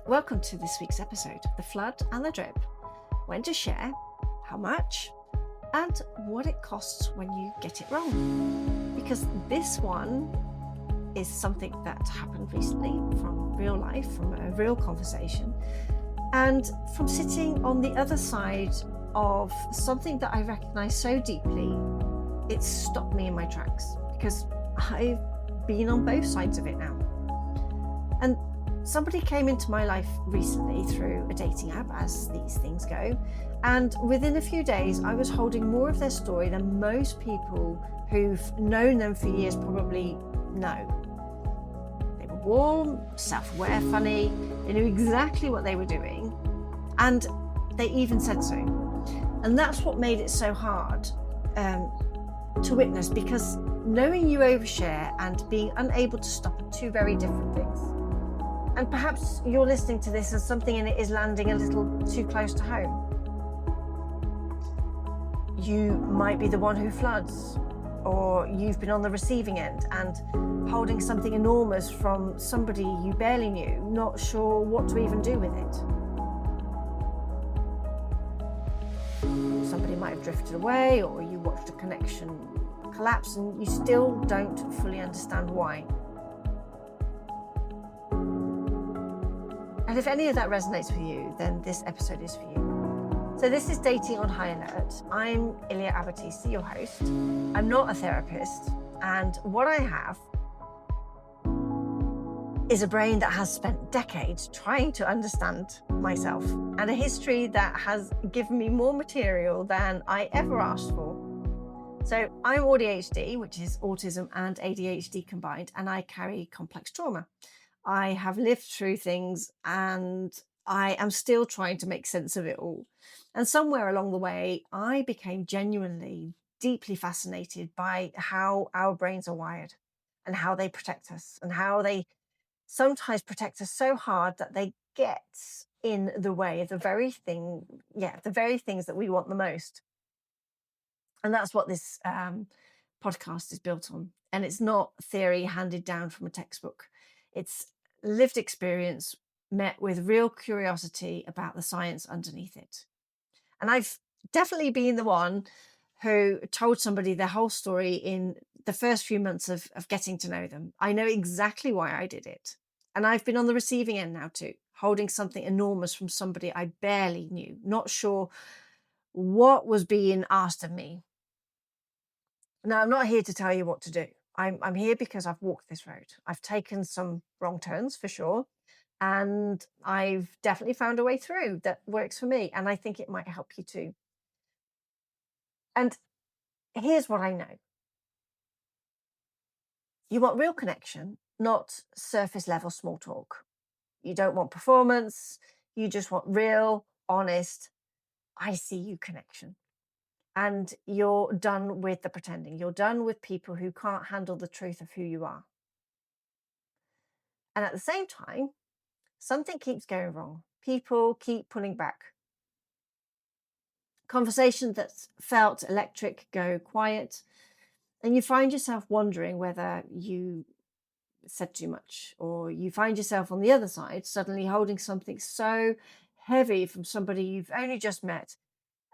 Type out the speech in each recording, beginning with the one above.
Welcome to this week's episode, The Flood and the Drip. When to share, how much, and what it costs when you get it wrong. Because this one is something that happened recently from real life, from a real conversation, and from sitting on the other side of something that I recognise so deeply, it stopped me in my tracks because I've been on both sides of it now. And somebody came into my life recently through a dating app, as these things go, and within a few days I was holding more of their story than most people who've known them for years probably know. They were warm, self-aware, funny, they knew exactly what they were doing, and they even said so. And that's what made it so hard to witness, because knowing you overshare and being unable to stop are two very different things. And perhaps you're listening to this and something in it is landing a little too close to home. You might be the one who floods, or you've been on the receiving end and holding something enormous from somebody you barely knew, not sure what to even do with it. Somebody might have drifted away, or you watched a connection collapse and you still don't fully understand why. And if any of that resonates with you, then this episode is for you. So this is Dating on High Alert. I'm Ilja, your host. I'm not a therapist, and what I have is a brain that has spent decades trying to understand myself, and a history that has given me more material than I ever asked for. So I'm ADHD, which is autism and ADHD combined, and I carry complex trauma. I have lived through things and I am still trying to make sense of it all. And somewhere along the way, I became genuinely, deeply fascinated by how our brains are wired and how they protect us, and how they sometimes protect us so hard that they get in the way of the very things that we want the most. And that's what this podcast is built on. And it's not theory handed down from a textbook. It's lived experience met with real curiosity about the science underneath it. And I've definitely been the one who told somebody their whole story in the first few months of getting to know them. I know exactly why I did it. And I've been on the receiving end now too, holding something enormous from somebody I barely knew, not sure what was being asked of me. Now, I'm not here to tell you what to do. I'm here because I've walked this road. I've taken some wrong turns for sure. And I've definitely found a way through that works for me. And I think it might help you too. And here's what I know. You want real connection, not surface level small talk. You don't want performance. You just want real, honest, I see you connection. And you're done with the pretending. You're done with people who can't handle the truth of who you are. And at the same time, something keeps going wrong. People keep pulling back. Conversations that felt electric go quiet. And you find yourself wondering whether you said too much, or you find yourself on the other side suddenly holding something so heavy from somebody you've only just met,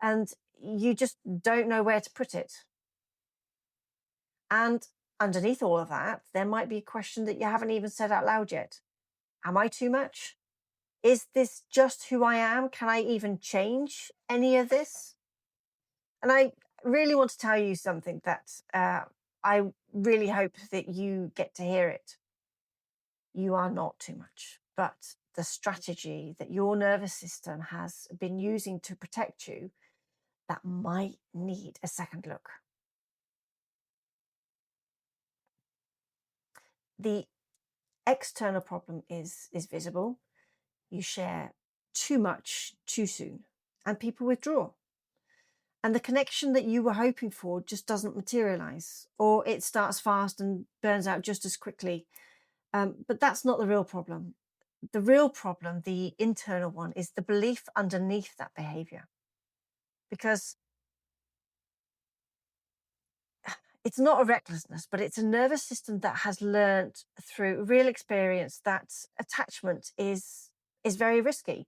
and you just don't know where to put it. And underneath all of that, there might be a question that you haven't even said out loud yet. Am I too much? Is this just who I am? Can I even change any of this? And I really want to tell you something that I really hope that you get to hear it. You are not too much, but the strategy that your nervous system has been using to protect you, that might need a second look. The external problem is visible. You share too much too soon, and people withdraw. And the connection that you were hoping for just doesn't materialize, or it starts fast and burns out just as quickly. But that's not the real problem. The real problem, the internal one, is the belief underneath that behavior. Because it's not a recklessness, but it's a nervous system that has learned through real experience that attachment is is very risky,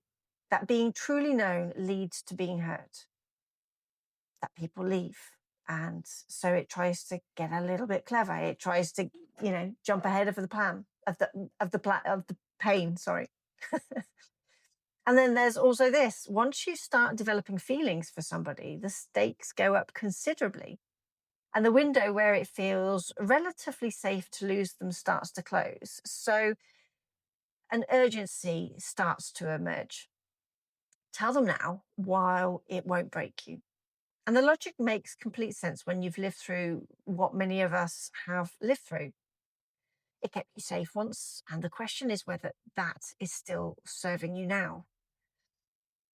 that being truly known leads to being hurt, that people leave. And so it tries to get a little bit clever. It tries to, jump ahead of the plan of the pain, sorry. And then there's also this: once you start developing feelings for somebody, the stakes go up considerably. And the window where it feels relatively safe to lose them starts to close. So an urgency starts to emerge. Tell them now while it won't break you. And the logic makes complete sense when you've lived through what many of us have lived through. It kept you safe once, and the question is whether that is still serving you now.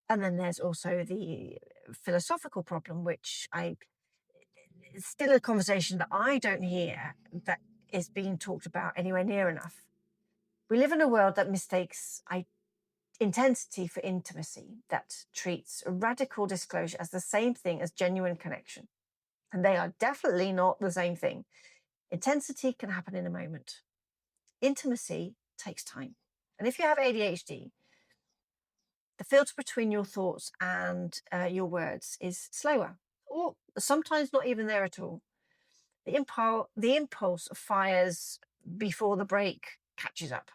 And then there's also the philosophical problem, which it's still a conversation that I don't hear that is being talked about anywhere near enough. We live in a world that mistakes intensity for intimacy, that treats radical disclosure as the same thing as genuine connection. And they are definitely not the same thing. Intensity can happen in a moment. Intimacy takes time. And if you have ADHD, the filter between your thoughts and your words is slower, or sometimes not even there at all. The impulse fires before the brake catches up.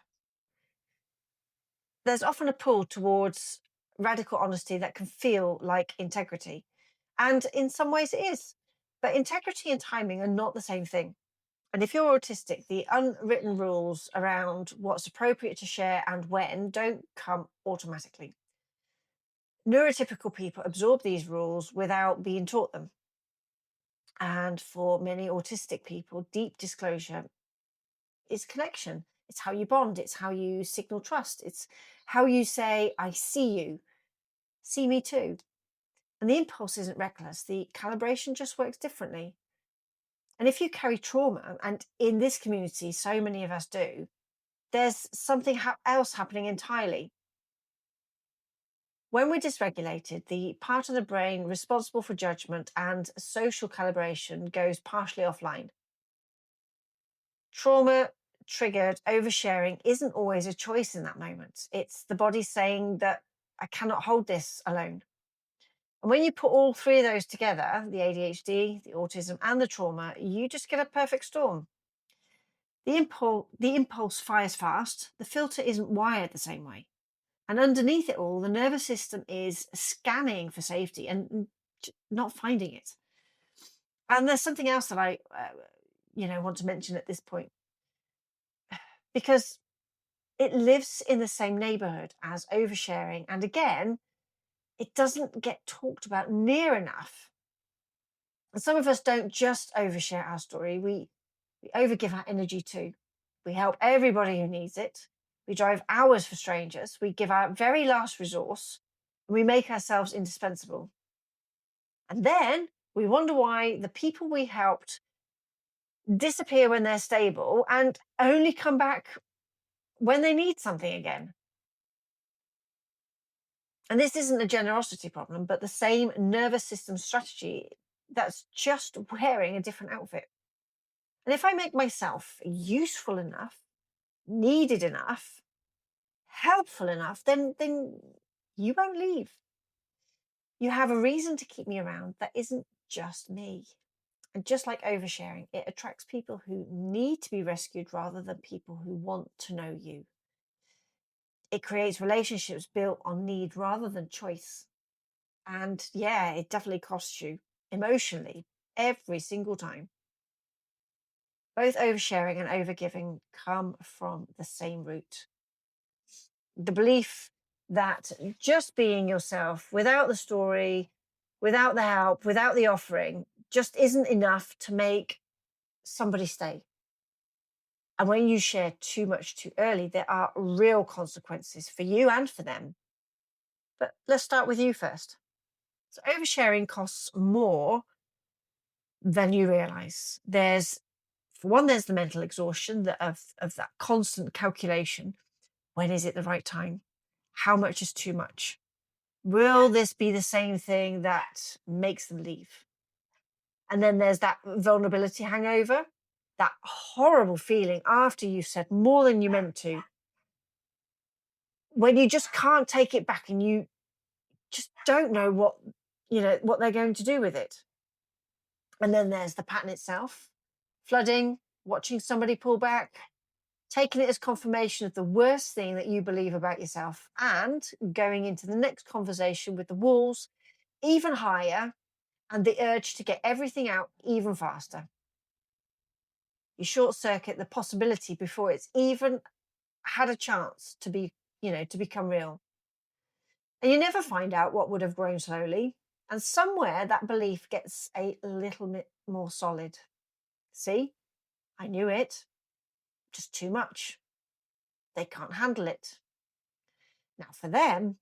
There's often a pull towards radical honesty that can feel like integrity. And in some ways it is. But integrity and timing are not the same thing. And if you're autistic, the unwritten rules around what's appropriate to share and when don't come automatically. Neurotypical people absorb these rules without being taught them. And for many autistic people, deep disclosure is connection. It's how you bond. It's how you signal trust. It's how you say, I see you, see me too. And the impulse isn't reckless. The calibration just works differently. And if you carry trauma, and in this community, so many of us do, there's something else happening entirely. When we're dysregulated, the part of the brain responsible for judgment and social calibration goes partially offline. Trauma triggered oversharing isn't always a choice in that moment. It's the body saying that I cannot hold this alone. And when you put all three of those together, the ADHD, the autism, and the trauma, you just get a perfect storm. The impulse fires fast. The filter isn't wired the same way. And underneath it all, the nervous system is scanning for safety and not finding it. And there's something else that I, want to mention at this point, because it lives in the same neighborhood as oversharing. And again, it doesn't get talked about near enough. And some of us don't just overshare our story. We overgive our energy too. We help everybody who needs it. We drive hours for strangers. We give our very last resource. And we make ourselves indispensable. And then we wonder why the people we helped disappear when they're stable and only come back when they need something again. And this isn't a generosity problem, but the same nervous system strategy that's just wearing a different outfit. And if I make myself useful enough, needed enough, helpful enough, then you won't leave. You have a reason to keep me around that isn't just me. And just like oversharing, it attracts people who need to be rescued rather than people who want to know you. It creates relationships built on need rather than choice. And yeah, it definitely costs you emotionally every single time. Both oversharing and overgiving come from the same root. The belief that just being yourself without the story, without the help, without the offering, just isn't enough to make somebody stay. And when you share too much too early, there are real consequences for you and for them. But let's start with you first. So oversharing costs more than you realize. For one, there's the mental exhaustion of that constant calculation. When is it the right time? How much is too much? Will this be the same thing that makes them leave? And then there's that vulnerability hangover, that horrible feeling after you've said more than you meant to. when you just can't take it back and you just don't know what they're going to do with it. And then there's the pattern itself: flooding, watching somebody pull back, taking it as confirmation of the worst thing that you believe about yourself, and going into the next conversation with the walls even higher and the urge to get everything out even faster. You short circuit the possibility before it's even had a chance to be, to become real. And you never find out what would have grown slowly. And somewhere that belief gets a little bit more solid. See, I knew it. Just too much. They can't handle it. Now, for them,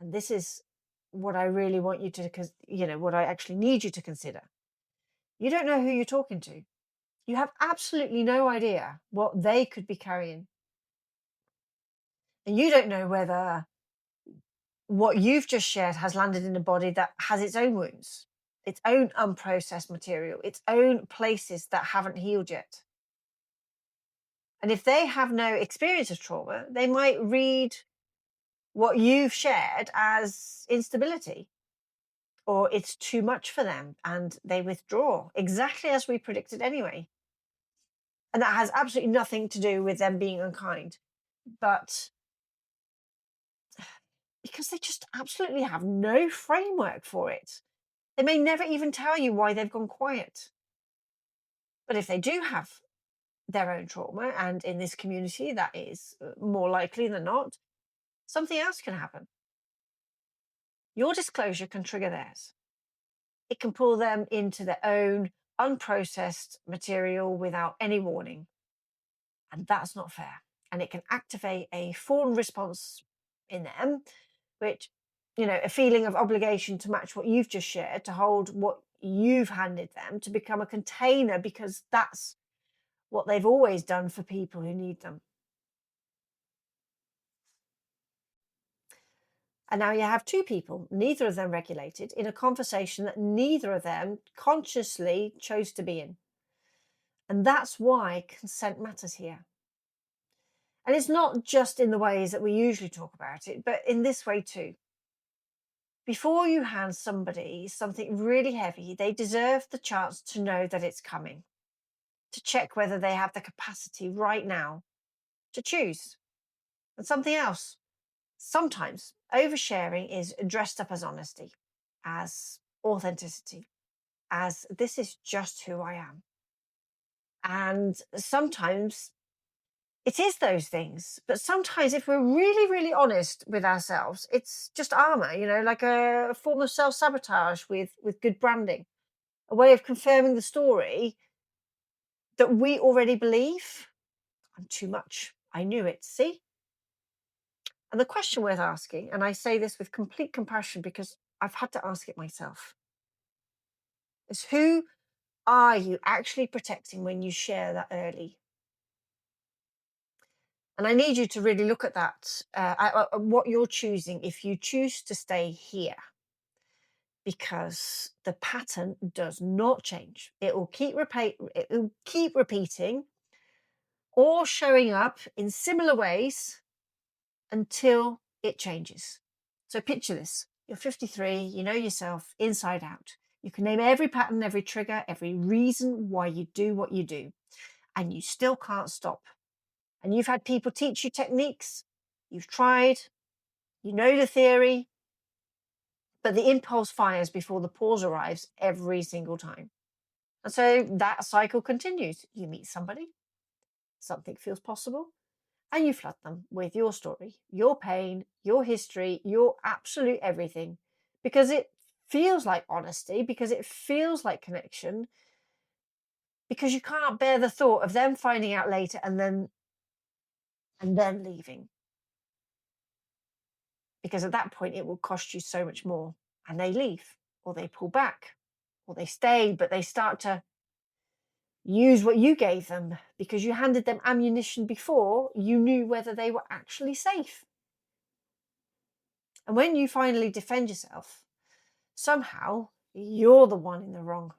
and this is what I really want you to, what I actually need you to consider. You don't know who you're talking to. You have absolutely no idea what they could be carrying. And you don't know whether what you've just shared has landed in a body that has its own wounds, its own unprocessed material, its own places that haven't healed yet. And if they have no experience of trauma, they might read what you've shared as instability, or it's too much for them and they withdraw, exactly as we predicted anyway. And that has absolutely nothing to do with them being unkind, but because they just absolutely have no framework for it. They may never even tell you why they've gone quiet. But if they do have their own trauma, and in this community that is more likely than not, something else can happen. Your disclosure can trigger theirs. It can pull them into their own unprocessed material without any warning. And that's not fair. And it can activate a fawn response in them, which, a feeling of obligation to match what you've just shared, to hold what you've handed them, to become a container, because that's what they've always done for people who need them. And now you have two people, neither of them regulated, in a conversation that neither of them consciously chose to be in. And that's why consent matters here. And it's not just in the ways that we usually talk about it, but in this way too. Before you hand somebody something really heavy, they deserve the chance to know that it's coming, to check whether they have the capacity right now to choose. And something else, sometimes oversharing is dressed up as honesty, as authenticity, as this is just who I am. And sometimes it is those things. But sometimes if we're really, really honest with ourselves, it's just armor, like a form of self-sabotage with good branding, a way of confirming the story that we already believe. I'm too much. I knew it. See? And the question worth asking, and I say this with complete compassion because I've had to ask it myself, is who are you actually protecting when you share that early? And I need you to really look at that, what you're choosing if you choose to stay here, because the pattern does not change. It will keep repeating or showing up in similar ways until it changes. So picture this. You're 53, you know yourself inside out. You can name every pattern, every trigger, every reason why you do what you do, and you still can't stop. And you've had people teach you techniques, you've tried, you know the theory, but the impulse fires before the pause arrives every single time. And so that cycle continues. You meet somebody, something feels possible, and you flood them with your story, your pain, your history, your absolute everything, because it feels like honesty, because it feels like connection, because you can't bear the thought of them finding out later and then leaving. Because at that point, it will cost you so much more. And they leave, or they pull back, or they stay, but they start to use what you gave them because you handed them ammunition before you knew whether they were actually safe. And when you finally defend yourself, somehow you're the one in the wrong.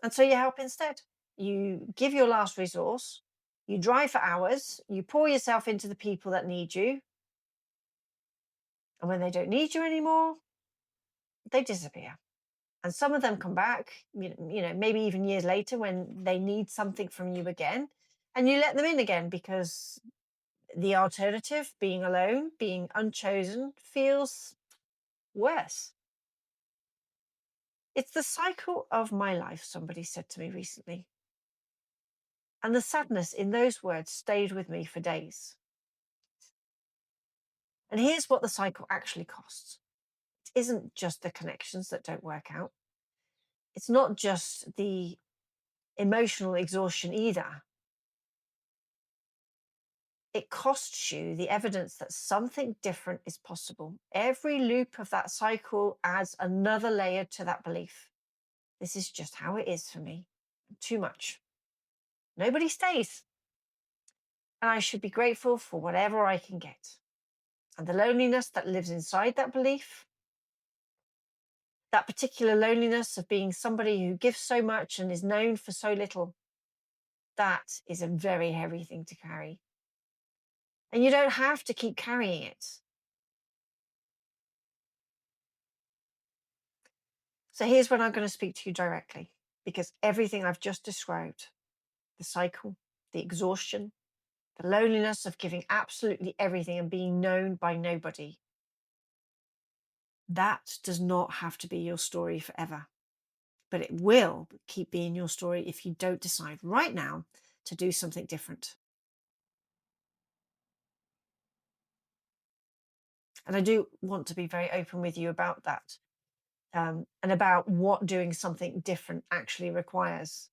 And so you help instead. You give your last resource, you drive for hours, you pour yourself into the people that need you, And when they don't need you anymore, they disappear. And some of them come back, maybe even years later when they need something from you again, and you let them in again because the alternative, being alone, being unchosen, feels worse. It's the cycle of my life, somebody said to me recently. And the sadness in those words stayed with me for days. And here's what the cycle actually costs. It isn't just the connections that don't work out. It's not just the emotional exhaustion either. It costs you the evidence that something different is possible. Every loop of that cycle adds another layer to that belief. This is just how it is for me. Too much. Nobody stays. And I should be grateful for whatever I can get. And the loneliness that lives inside that belief, that particular loneliness of being somebody who gives so much and is known for so little, that is a very heavy thing to carry. And you don't have to keep carrying it. So here's when I'm going to speak to you directly, because everything I've just described, the cycle, the exhaustion, the loneliness of giving absolutely everything and being known by nobody, that does not have to be your story forever. But it will keep being your story if you don't decide right now to do something different. And I do want to be very open with you about that, and about what doing something different actually requires.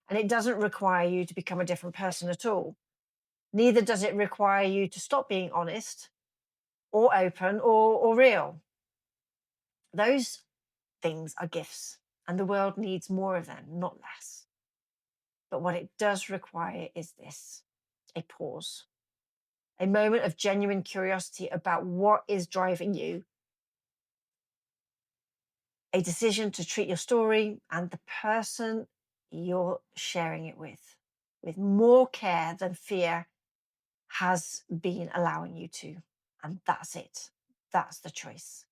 And it doesn't require you to become a different person at all. Neither does it require you to stop being honest or open or real. Those things are gifts, and the world needs more of them, not less. But what it does require is this: a pause, a moment of genuine curiosity about what is driving you, a decision to treat your story and the person you're sharing it with more care than fear has been allowing you to. And that's it. That's the choice.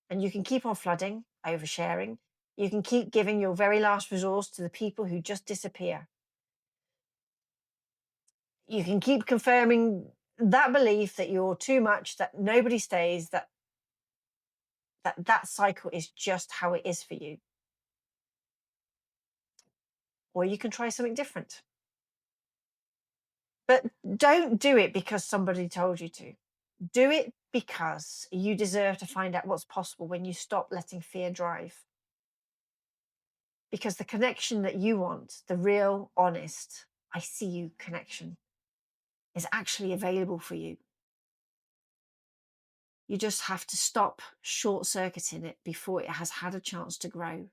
And you can keep on flooding, oversharing. You can keep giving your very last resource to the people who just disappear. You can keep confirming that belief that you're too much, that nobody stays, that cycle is just how it is for you. Or you can try something different. But don't do it because somebody told you to. Do it because you deserve to find out what's possible when you stop letting fear drive. Because the connection that you want, the real, honest, I see you connection, is actually available for you. You just have to stop short-circuiting it before it has had a chance to grow.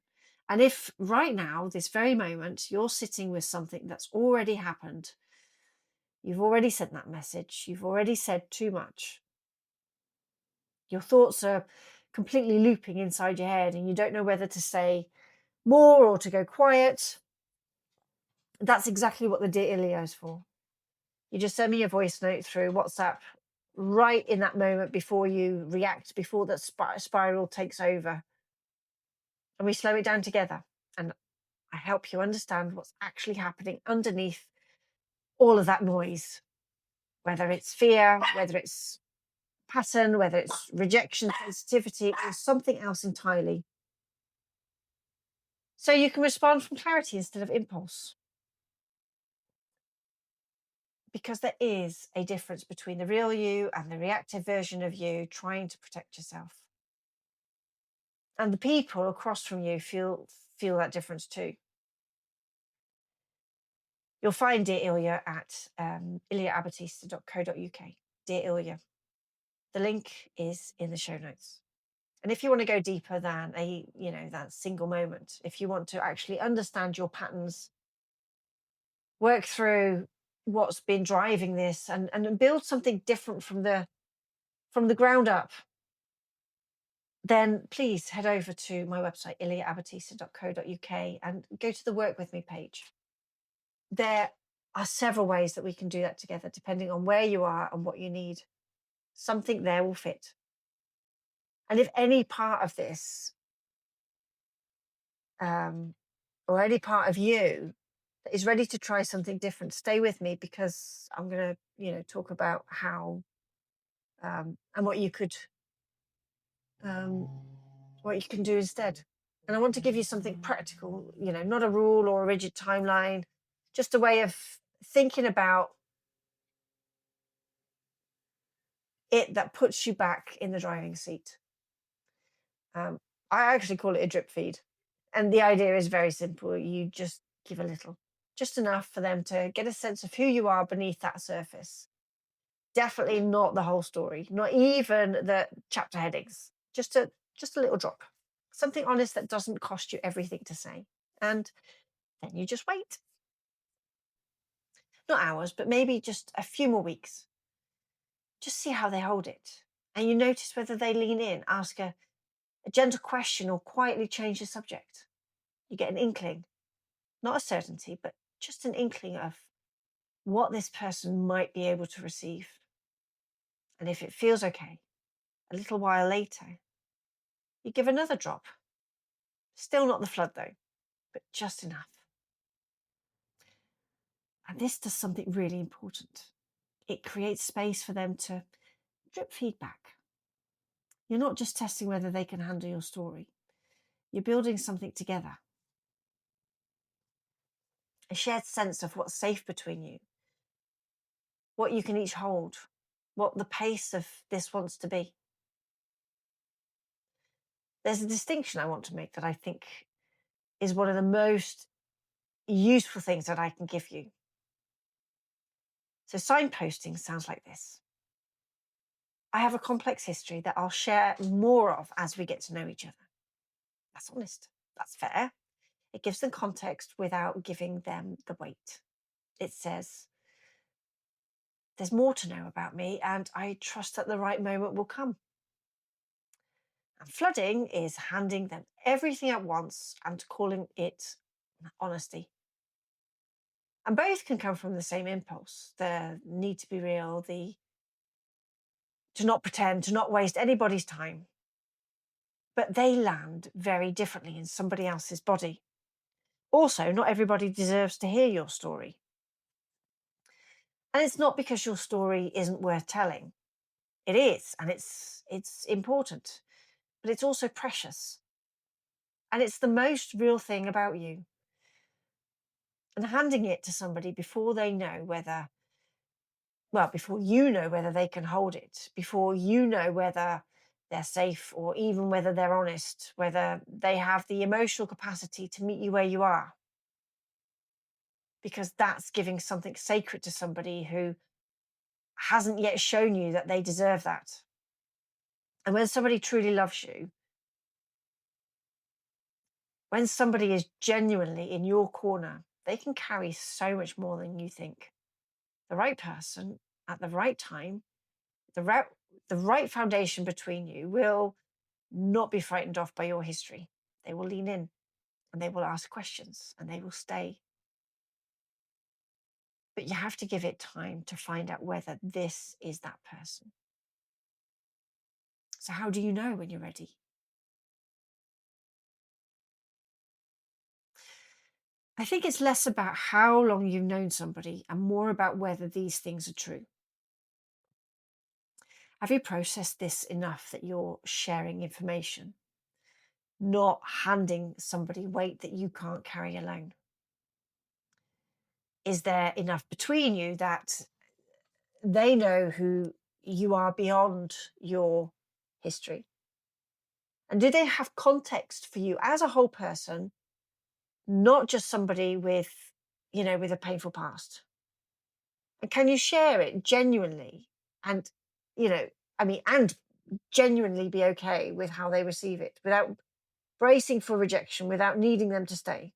And if right now, this very moment, you're sitting with something that's already happened, you've already sent that message, you've already said too much, your thoughts are completely looping inside your head and you don't know whether to say more or to go quiet, that's exactly what the Dear Ilja is for. You just send me a voice note through WhatsApp right in that moment before you react, before that spiral takes over. And we slow it down together. And I help you understand what's actually happening underneath all of that noise, whether it's fear, whether it's pattern, whether it's rejection, sensitivity, or something else entirely. So you can respond from clarity instead of impulse. Because there is a difference between the real you and the reactive version of you trying to protect yourself. And the people across from you feel that difference too. You'll find Dear Ilja at iljabatista.co.uk. Dear Ilja. The link is in the show notes. And if you want to go deeper than that single moment, if you want to actually understand your patterns, work through what's been driving this and build something different from the ground up, then please head over to my website, iljabatista.co.uk, and go to the Work With Me page. There are several ways that we can do that together, depending on where you are and what you need. Something there will fit. And if any part of this, um, or any part of you that is ready to try something different, stay with me, because I'm going to, talk about how, and um, what you can do instead. And I want to give you something practical, not a rule or a rigid timeline, just a way of thinking about it that puts you back in the driving seat. Um, I actually call it a drip feed. And the idea is very simple. You just give a little, just enough for them to get a sense of who you are beneath that surface. Definitely not the whole story, not even the chapter headings, just a little drop. Something honest that doesn't cost you everything to say. And then you just wait. Not hours, but maybe just a few more weeks. Just see how they hold it. And you notice whether they lean in, ask a gentle question, or quietly change the subject. You get an inkling, not a certainty, but just an inkling of what this person might be able to receive. And if it feels okay, a little while later, you give another drop. Still not the flood though, but just enough. And this does something really important. It creates space for them to drip feedback. You're not just testing whether they can handle your story. You're building something together. A shared sense of what's safe between you, what you can each hold, what the pace of this wants to be. There's a distinction I want to make that I think is one of the most useful things that I can give you. So signposting sounds like this. I have a complex history that I'll share more of as we get to know each other. That's honest. That's fair. It gives them context without giving them the weight. It says, there's more to know about me, and I trust that the right moment will come. And flooding is handing them everything at once and calling it honesty. And both can come from the same impulse, the need to be real, to not pretend, to not waste anybody's time. But they land very differently in somebody else's body. Also, not everybody deserves to hear your story. And it's not because your story isn't worth telling. It is, and it's important, but it's also precious. And it's the most real thing about you. And handing it to somebody before you know whether they can hold it, before you know whether they're safe, or even whether they're honest, whether they have the emotional capacity to meet you where you are. Because that's giving something sacred to somebody who hasn't yet shown you that they deserve that. And when somebody truly loves you, when somebody is genuinely in your corner, they can carry so much more than you think. The right person at the right time, the right foundation between you will not be frightened off by your history. They will lean in, and they will ask questions, and they will stay. But you have to give it time to find out whether this is that person. So how do you know when you're ready? I think it's less about how long you've known somebody and more about whether these things are true. Have you processed this enough that you're sharing information, not handing somebody weight that you can't carry alone? Is there enough between you that they know who you are beyond your history? And do they have context for you as a whole person, not just somebody with a painful past? And can you share it genuinely and, and genuinely be okay with how they receive it without bracing for rejection, without needing them to stay?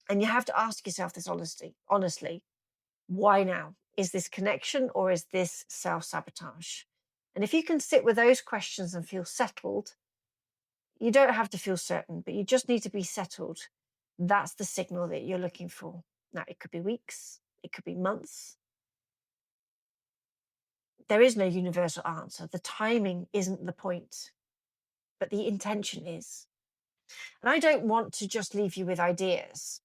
And you have to ask yourself this honestly, why now? Is this connection, or is this self-sabotage? And if you can sit with those questions and feel settled, you don't have to feel certain, but you just need to be settled. That's the signal that you're looking for. Now, it could be weeks, it could be months. There is no universal answer. The timing isn't the point. but the intention is. And I don't want to just leave you with ideas.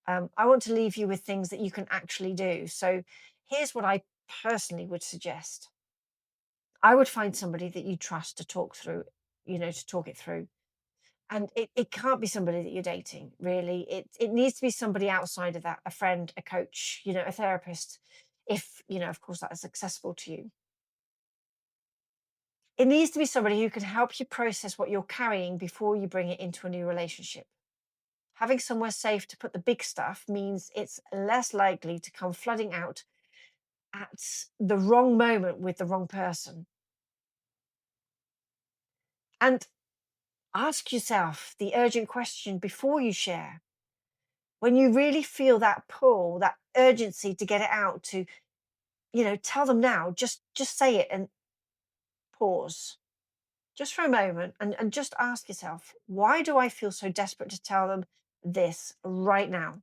I want to leave you with things that you can actually do. So here's what I personally would suggest. I would find somebody that you trust to talk through, to talk it through. And it can't be somebody that you're dating, really. It needs to be somebody outside of that, a friend, a coach, a therapist, if, of course, that is accessible to you. It needs to be somebody who can help you process what you're carrying before you bring it into a new relationship. Having somewhere safe to put the big stuff means it's less likely to come flooding out at the wrong moment with the wrong person. And ask yourself the urgent question before you share. When you really feel that pull, that urgency to get it out, to, tell them now, just say it and pause just for a moment and just ask yourself, why do I feel so desperate to tell them this right now?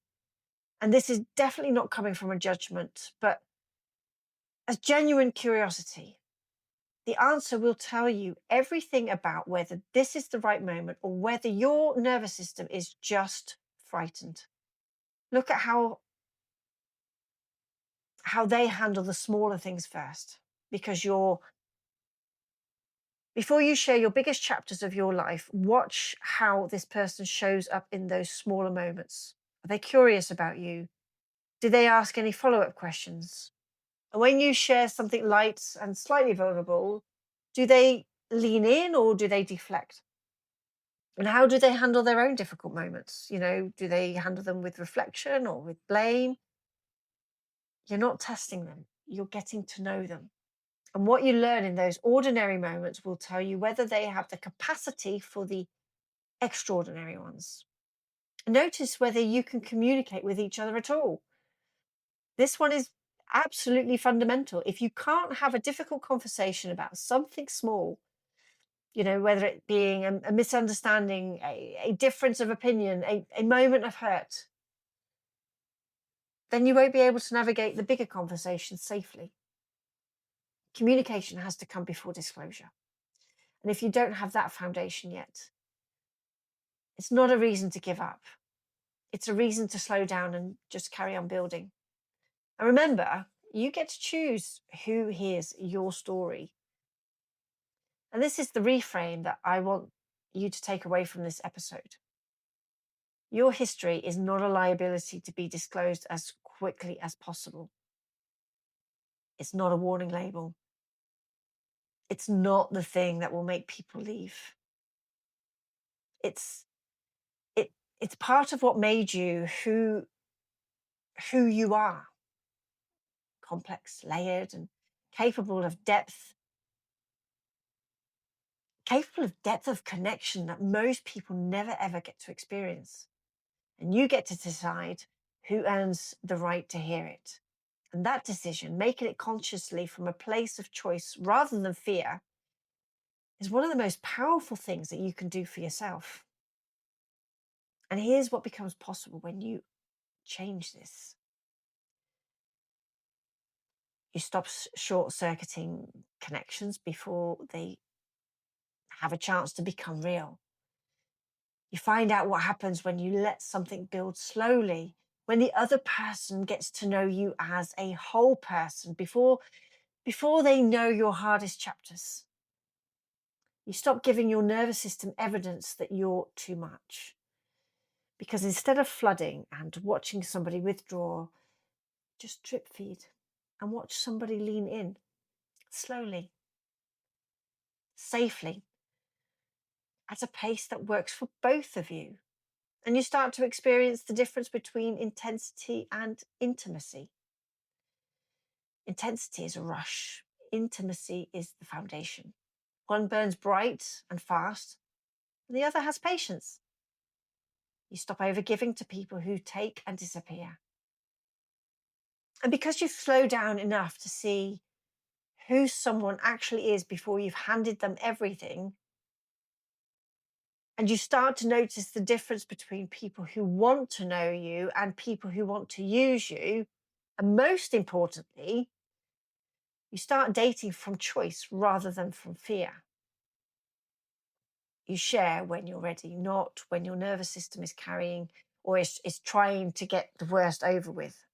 And this is definitely not coming from a judgment, but as genuine curiosity. The answer will tell you everything about whether this is the right moment or whether your nervous system is just frightened. Look at how they handle the smaller things first, because before you share your biggest chapters of your life, watch how this person shows up in those smaller moments. Are they curious about you? Do they ask any follow-up questions? And when you share something light and slightly vulnerable, do they lean in or do they deflect? And how do they handle their own difficult moments? Do they handle them with reflection or with blame? You're not testing them, you're getting to know them. And what you learn in those ordinary moments will tell you whether they have the capacity for the extraordinary ones. Notice whether you can communicate with each other at all. This one is absolutely fundamental. If you can't have a difficult conversation about something small, whether it being a misunderstanding, a difference of opinion, a moment of hurt, then you won't be able to navigate the bigger conversations safely. Communication has to come before disclosure. And if you don't have that foundation yet, it's not a reason to give up. It's a reason to slow down and just carry on building. And remember, you get to choose who hears your story. And this is the reframe that I want you to take away from this episode. Your history is not a liability to be disclosed as quickly as possible. It's not a warning label. It's not the thing that will make people leave. It's part of what made you who you are. Complex, layered, and capable of depth of connection that most people never ever get to experience. And you get to decide who earns the right to hear it. And that decision, making it consciously from a place of choice rather than fear, is one of the most powerful things that you can do for yourself. And here's what becomes possible when you change this. You stop short-circuiting connections before they have a chance to become real. You find out what happens when you let something build slowly, when the other person gets to know you as a whole person before they know your hardest chapters. You stop giving your nervous system evidence that you're too much. Because instead of flooding and watching somebody withdraw, just drip feed and watch somebody lean in slowly, safely, at a pace that works for both of you. And you start to experience the difference between intensity and intimacy. Intensity is a rush. Intimacy is the foundation. One burns bright and fast, and the other has patience. You stop overgiving to people who take and disappear. And because you've slowed down enough to see who someone actually is before you've handed them everything, and you start to notice the difference between people who want to know you and people who want to use you, and most importantly, you start dating from choice rather than from fear. You share when you're ready, not when your nervous system is carrying or is trying to get the worst over with.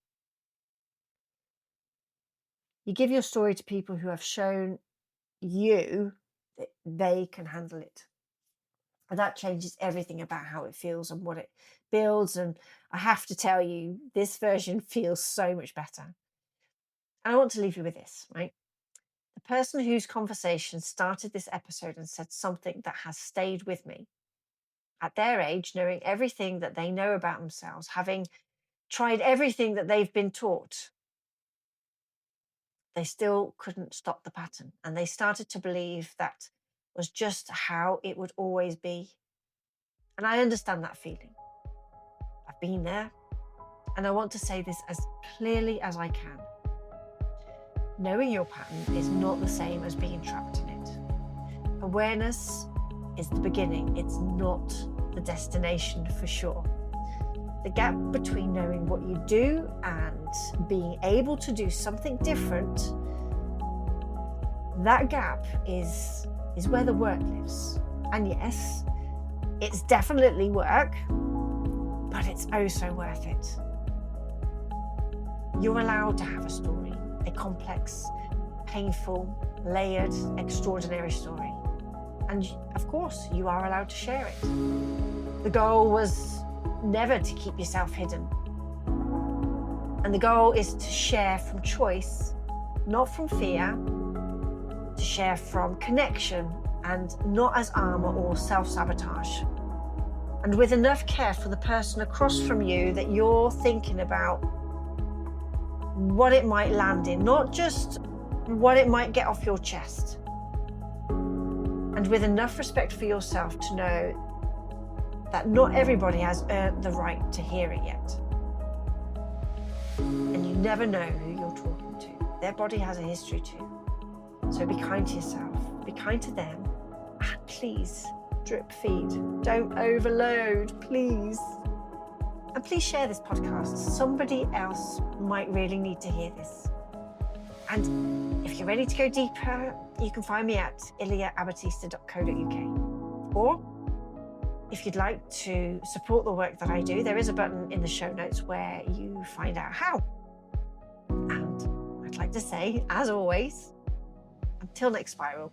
You give your story to people who have shown you that they can handle it. And that changes everything about how it feels and what it builds. And I have to tell you, this version feels so much better. And I want to leave you with this, right? The person whose conversation started this episode and said something that has stayed with me. At their age, knowing everything that they know about themselves, having tried everything that they've been taught, they still couldn't stop the pattern. And they started to believe that was just how it would always be. And I understand that feeling. I've been there. And I want to say this as clearly as I can. Knowing your pattern is not the same as being trapped in it. Awareness is the beginning. It's not the destination for sure. The gap between knowing what you do and being able to do something different, that gap is where the work lives. And yes, it's definitely work, but it's oh so worth it. You're allowed to have a story, a complex, painful, layered, extraordinary story. And of course, you are allowed to share it. The goal was never to keep yourself hidden. And the goal is to share from choice, not from fear, to share from connection and not as armor or self-sabotage. And with enough care for the person across from you that you're thinking about what it might land in, not just what it might get off your chest. And with enough respect for yourself to know that not everybody has earned the right to hear it yet. And you never know who you're talking to. Their body has a history too. So be kind to yourself, be kind to them, and please drip feed. Don't overload, please. And please share this podcast. Somebody else might really need to hear this. And if you're ready to go deeper, you can find me at ilja.abatista.co.uk. Or if you'd like to support the work that I do, there is a button in the show notes where you find out how. And I'd like to say, as always, until next spiral,